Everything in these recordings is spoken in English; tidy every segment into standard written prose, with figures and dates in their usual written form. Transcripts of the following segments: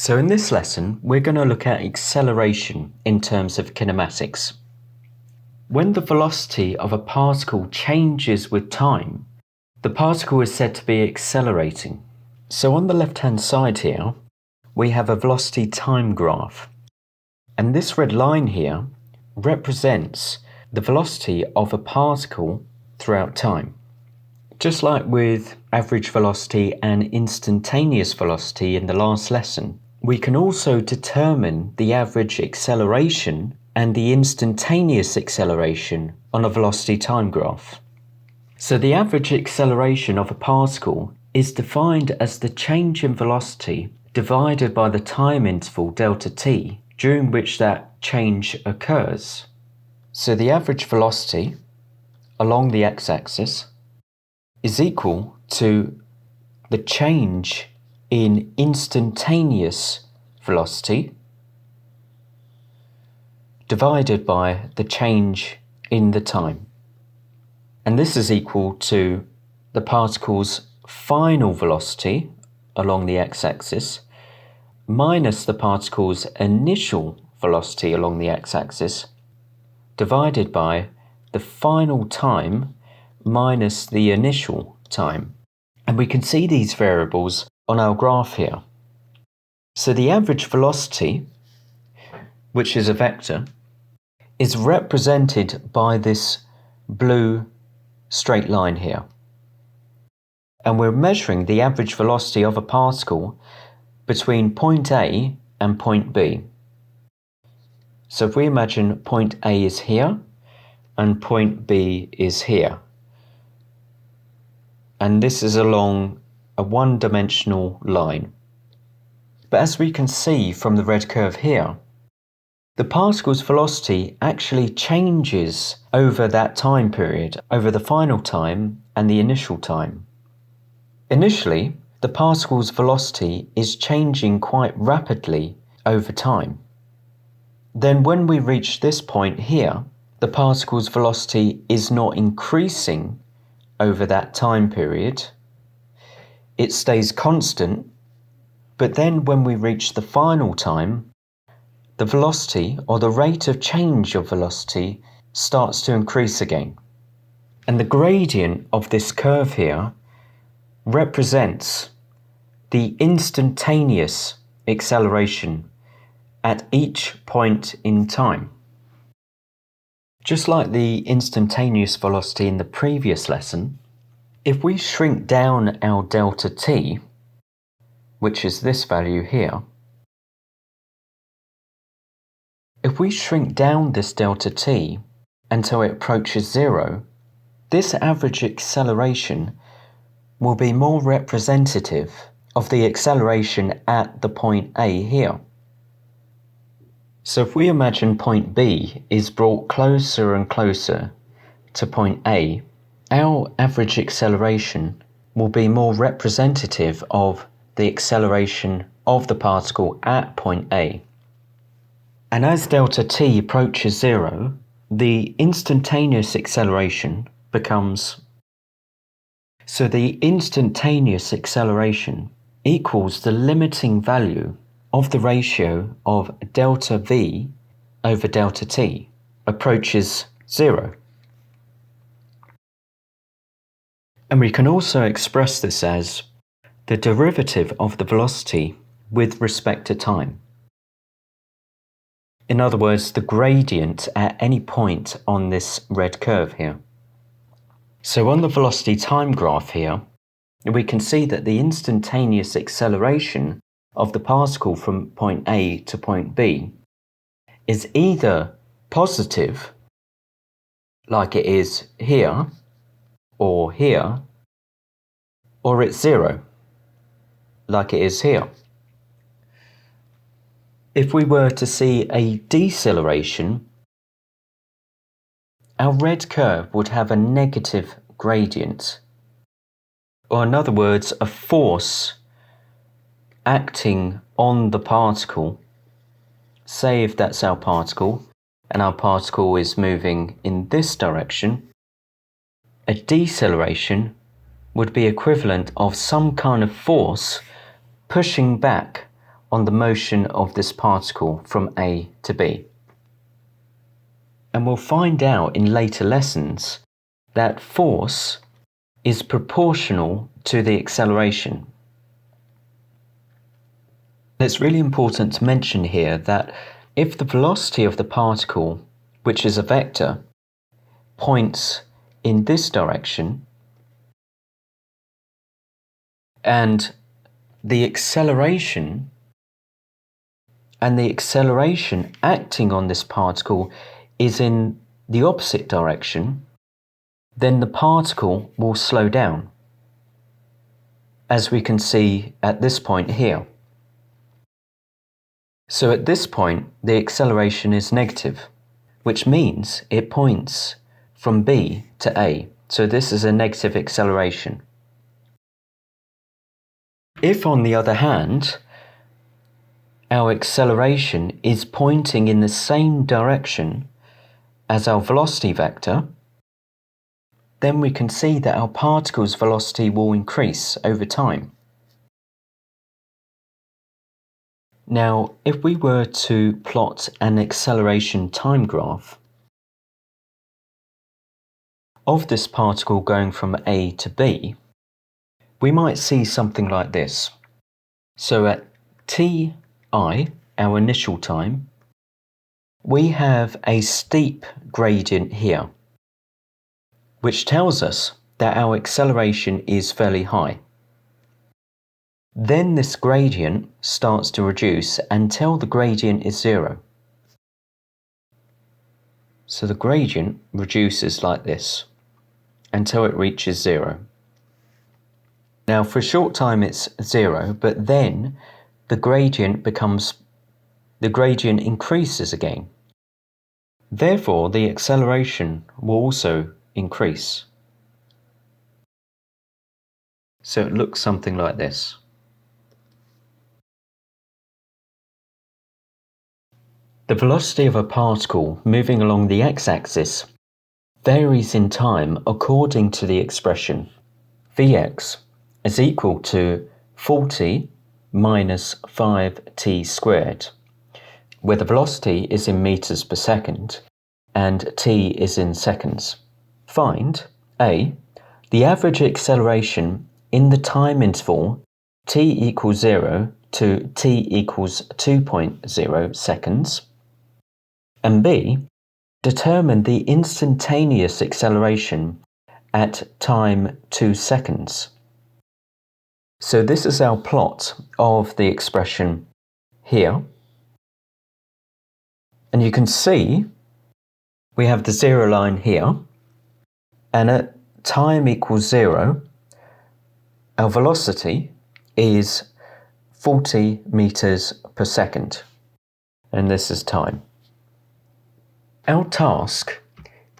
So in this lesson, we're going to look at acceleration in terms of kinematics. When the velocity of a particle changes with time, the particle is said to be accelerating. So on the left-hand side here, we have a velocity time graph. And this red line here represents the velocity of a particle throughout time. Just like with average velocity and instantaneous velocity in the last lesson, we can also determine the average acceleration and the instantaneous acceleration on a velocity time graph. So the average acceleration of a particle is defined as the change in velocity divided by the time interval delta t during which that change occurs. So the average velocity along the x-axis is equal to the change in instantaneous velocity divided by the change in the time. And this is equal to the particle's final velocity along the x-axis minus the particle's initial velocity along the x-axis divided by the final time minus the initial time. And we can see these variables on our graph here. So the average velocity, which is a vector, is represented by this blue straight line here. And we're measuring the average velocity of a particle between point A and point B. So if we imagine point A is here and point B is here, and this is along a one-dimensional line. But as we can see from the red curve here, the particle's velocity actually changes over that time period, over the final time and the initial time. Initially, the particle's velocity is changing quite rapidly over time. Then when we reach this point here, the particle's velocity is not increasing over that time period. It stays constant, but then when we reach the final time, the velocity or the rate of change of velocity starts to increase again. And the gradient of this curve here represents the instantaneous acceleration at each point in time. Just like the instantaneous velocity in the previous lesson, if we shrink down our delta t, which is this value here, if we shrink down this delta t until it approaches zero, this average acceleration will be more representative of the acceleration at the point A here. So if we imagine point B is brought closer and closer to point A, our average acceleration will be more representative of the acceleration of the particle at point A. And as delta t approaches zero, the instantaneous acceleration becomes. So the instantaneous acceleration equals the limiting value of the ratio of delta v over delta t approaches zero. And we can also express this as the derivative of the velocity with respect to time. In other words, the gradient at any point on this red curve here. So on the velocity time graph here, we can see that the instantaneous acceleration of the particle from point A to point B is either positive, like it is here, or it's zero, like it is here. If we were to see a deceleration, our red curve would have a negative gradient, or in other words, a force acting on the particle. Say if that's our particle, and our particle is moving in this direction, a deceleration would be equivalent of some kind of force pushing back on the motion of this particle from A to B. And we'll find out in later lessons that force is proportional to the acceleration. It's really important to mention here that if the velocity of the particle, which is a vector, points in this direction, and the acceleration acting on this particle is in the opposite direction, then the particle will slow down, as we can see at this point here. So at this point, the acceleration is negative, which means it points from B to A. So this is a negative acceleration. If, on the other hand, our acceleration is pointing in the same direction as our velocity vector, then we can see that our particle's velocity will increase over time. Now, if we were to plot an acceleration time graph of this particle going from A to B, we might see something like this. So at Ti, our initial time, we have a steep gradient here, which tells us that our acceleration is fairly high. Then this gradient starts to reduce until the gradient is 0. So the gradient reduces like this until it reaches 0. Now for a short time it's 0, but then the gradient increases again. Therefore, the acceleration will also increase. So it looks something like this. The velocity of a particle moving along the x-axis varies in time according to the expression Vx is equal to 40 minus 5t squared, where the velocity is in meters per second and t is in seconds. Find A, the average acceleration in the time interval t equals 0 to t equals 2.0 seconds, and B, determine the instantaneous acceleration at time 2 seconds. So this is our plot of the expression here. And you can see we have the 0 line here, and at time equals 0, our velocity is 40 meters per second, and this is time. Our task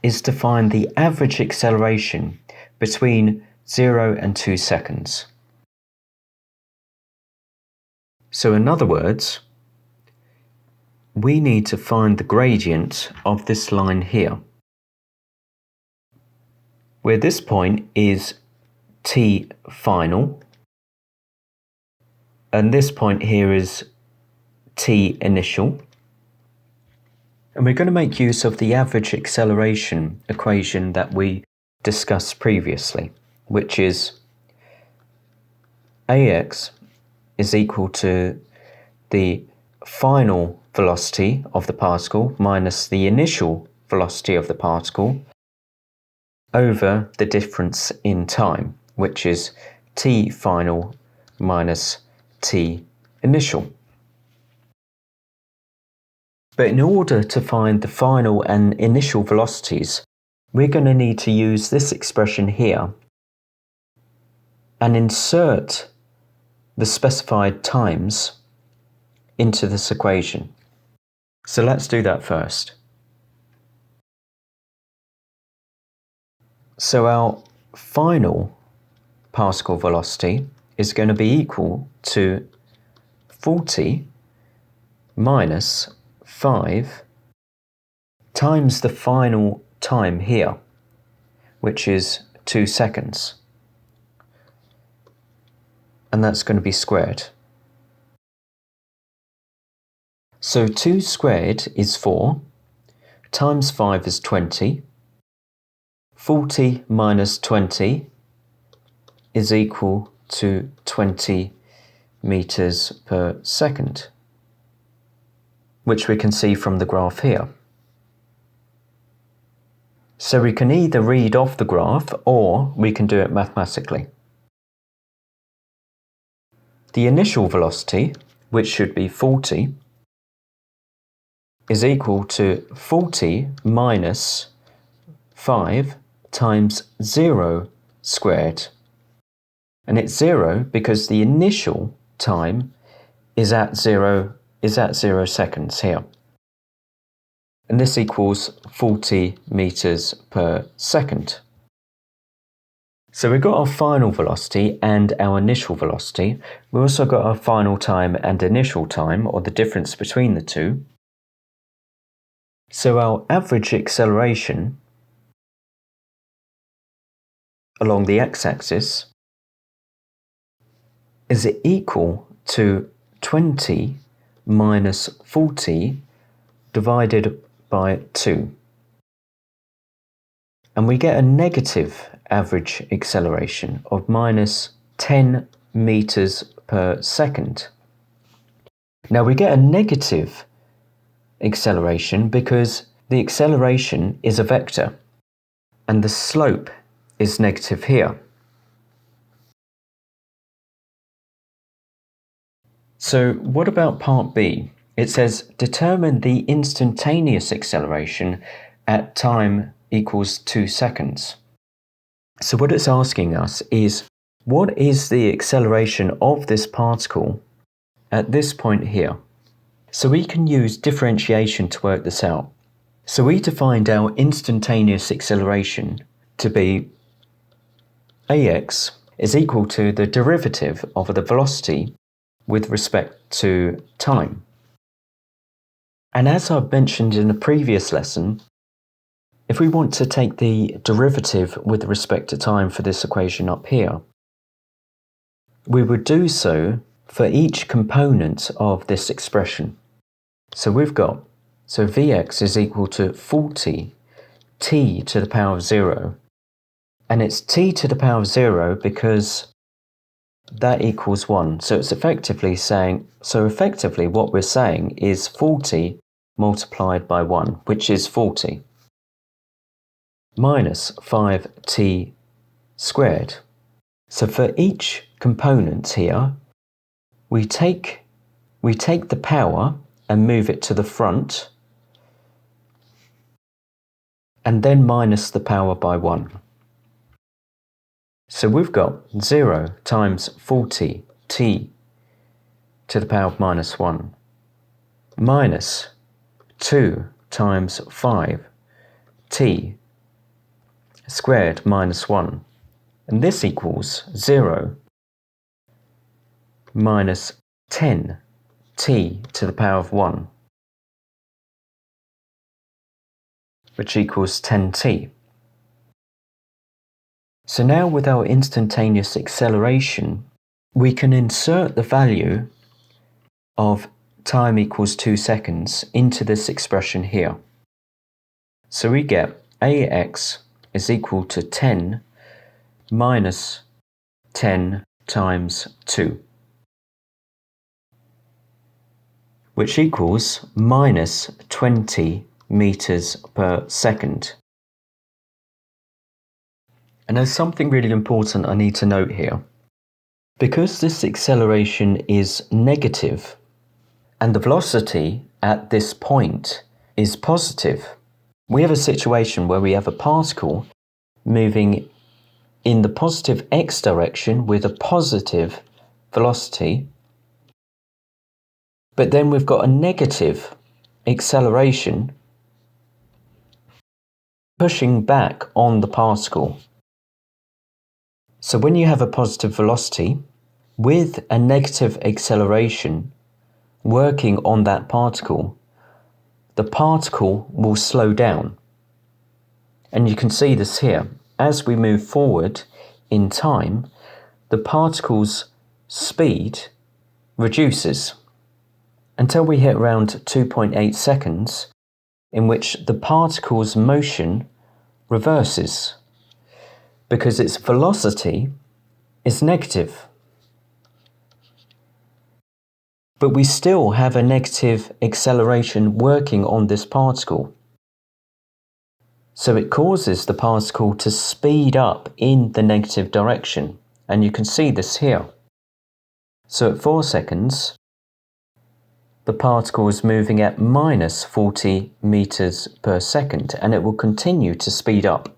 is to find the average acceleration between 0 and 2 seconds. So in other words, we need to find the gradient of this line here, where this point is t final, and this point here is t initial. And we're going to make use of the average acceleration equation that we discussed previously, which is ax is equal to the final velocity of the particle minus the initial velocity of the particle over the difference in time, which is t final minus t initial. But in order to find the final and initial velocities, we're going to need to use this expression here and insert the specified times into this equation. So let's do that first. So our final particle velocity is going to be equal to 40 minus 5 times the final time here, which is 2 seconds. And that's going to be squared. So 2 squared is 4, times 5 is 20. 40 minus 20 is equal to 20 meters per second, which we can see from the graph here. So we can either read off the graph or we can do it mathematically. The initial velocity, which should be 40, is equal to 40 minus 5 times 0 squared. And it's 0 because the initial time is at 0 seconds here. And this equals 40 meters per second. So we've got our final velocity and our initial velocity. We also got our final time and initial time, or the difference between the two. So our average acceleration along the x-axis is equal to 20 minus 40 divided by 2. And we get a negative average acceleration of minus 10 meters per second. Now we get a negative acceleration because the acceleration is a vector and the slope is negative here. So what about part B? It says determine the instantaneous acceleration at time equals 2 seconds. So what it's asking us is, what is the acceleration of this particle at this point here? So we can use differentiation to work this out. So we defined our instantaneous acceleration to be ax is equal to the derivative of the velocity with respect to time. And as I've mentioned in a previous lesson, if we want to take the derivative with respect to time for this equation up here, we would do so for each component of this expression. So we've got, so Vx is equal to 40 t to the power of 0. And it's t to the power of 0 because that equals 1. So it's effectively saying, effectively what we're saying is 40 multiplied by 1, which is 40, minus 5t squared. So for each component here, we take the power and move it to the front, and then minus the power by 1. So we've got 0 times 40 t to the power of minus 1 minus 2 times 5 t squared minus 1. And this equals 0 minus 10 t to the power of 1, which equals 10t. So now with our instantaneous acceleration, we can insert the value of time equals 2 seconds into this expression here. So we get ax is equal to 10 minus 10 times 2, which equals minus 20 meters per second. And there's something really important I need to note here. Because this acceleration is negative and the velocity at this point is positive, we have a situation where we have a particle moving in the positive x direction with a positive velocity, but then we've got a negative acceleration pushing back on the particle. So when you have a positive velocity with a negative acceleration working on that particle, the particle will slow down. And you can see this here. As we move forward in time, the particle's speed reduces. until we hit around 2.8 seconds, in which the particle's motion reverses because its velocity is negative. But we still have a negative acceleration working on this particle. So it causes the particle to speed up in the negative direction, and you can see this here. So at 4 seconds, the particle is moving at minus 40 meters per second, and it will continue to speed up.